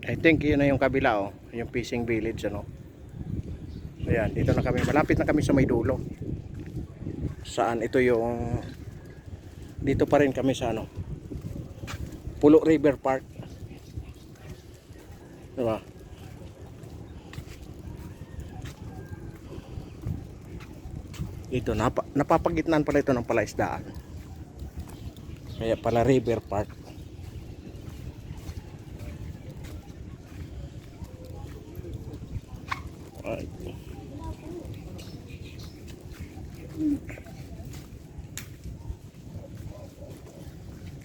I think yun na yung kabila, oh, yung fishing village, ano. Ayan, dito na kami, malapit na kami sa may dulo. Saan ito yung, dito pa rin kami sa ano, Pulo River Park, diba? Dito napapagitnaan pala ito ng palaisdaan, kaya pala River Park. Ay.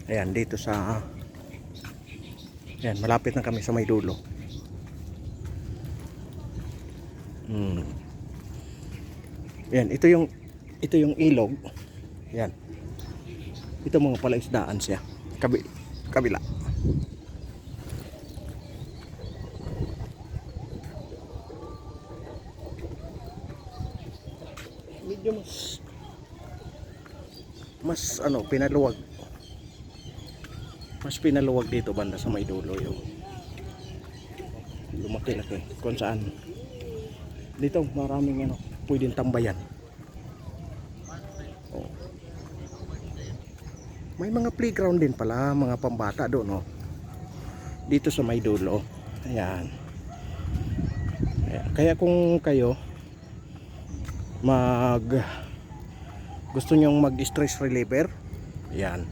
Ayan, dito sa ayan, malapit na kami sa may dulo. Ayan, ito yung ilog. Ayan, ito mga palaisdaan siya, kabila. Medyo mas ano, pinaluwag. Mas pinaluwag dito banda sa may dulo yung lumaki-laki kung saan dito maraming ano, pwedeng tambayan. Oh. May mga playground din pala, mga pambata doon, oh. Dito sa may dulo. Ayan. Ayan. Kaya kung kayo gusto nyong mag stress reliever, ayan,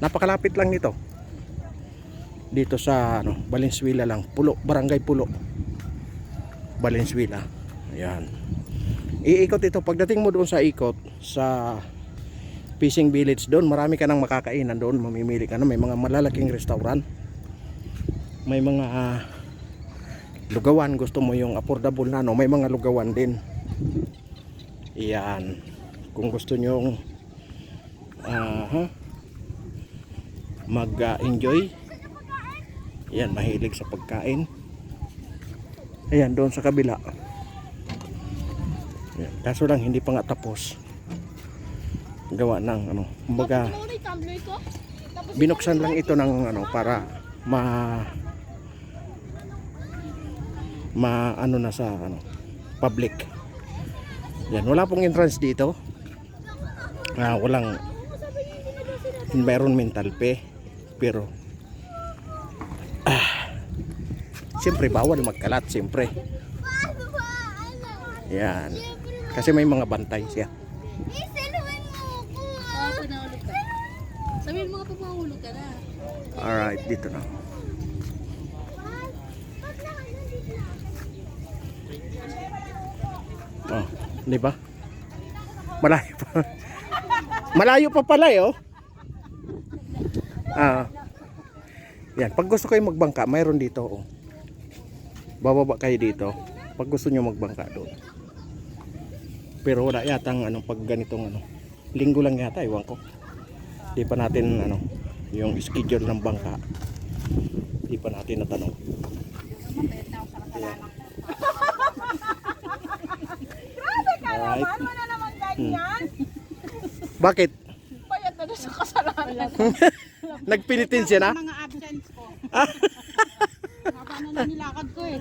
napakalapit lang nito. Dito sa ano, Valenzuela lang, Barangay Pulo, Valenzuela. Ayan. Iikot ito, pagdating mo doon sa ikot sa fishing village, doon marami ka nang makakainan doon, mamimili ka na, may mga malalaking restaurant. May mga lugawan, gusto mo yung affordable na, no? May mga lugawan din. Iyan, kung gusto nyong mag-enjoy, yan, mahilig sa pagkain. Ayan, doon sa kabila. Ayan, kaso lang hindi pa nga tapos gawa ng ano, kumbaga binuksan lang ito ng ano, para ano na sa ano, public. Yan, wala pong entrance dito. Walang environmental fee, pero siyempre bawal magkalat, siyempre. Yan, kasi may mga bantay siya. Sabihin mo nga pag mahulog ka na. Alright, dito na. Oh, di ba? Malayo pa. Malayo pa pala, oh. Yan, pag gusto kayo magbangka, mayroon dito, oh. Bababa kayo dito pag gusto nyo magbangka doon. Pero wala yatang ano, pag ganitong ano, linggo lang yata, iwan ko. Di pa natin ano, yung schedule ng bangka, di pa natin natanong. Grabe ka naman, wala naman ganyan. Bakit? Payat na doon sa kasalanan. Nagpinitin siya na? Mga absence ko. Haba na nilakad ko eh.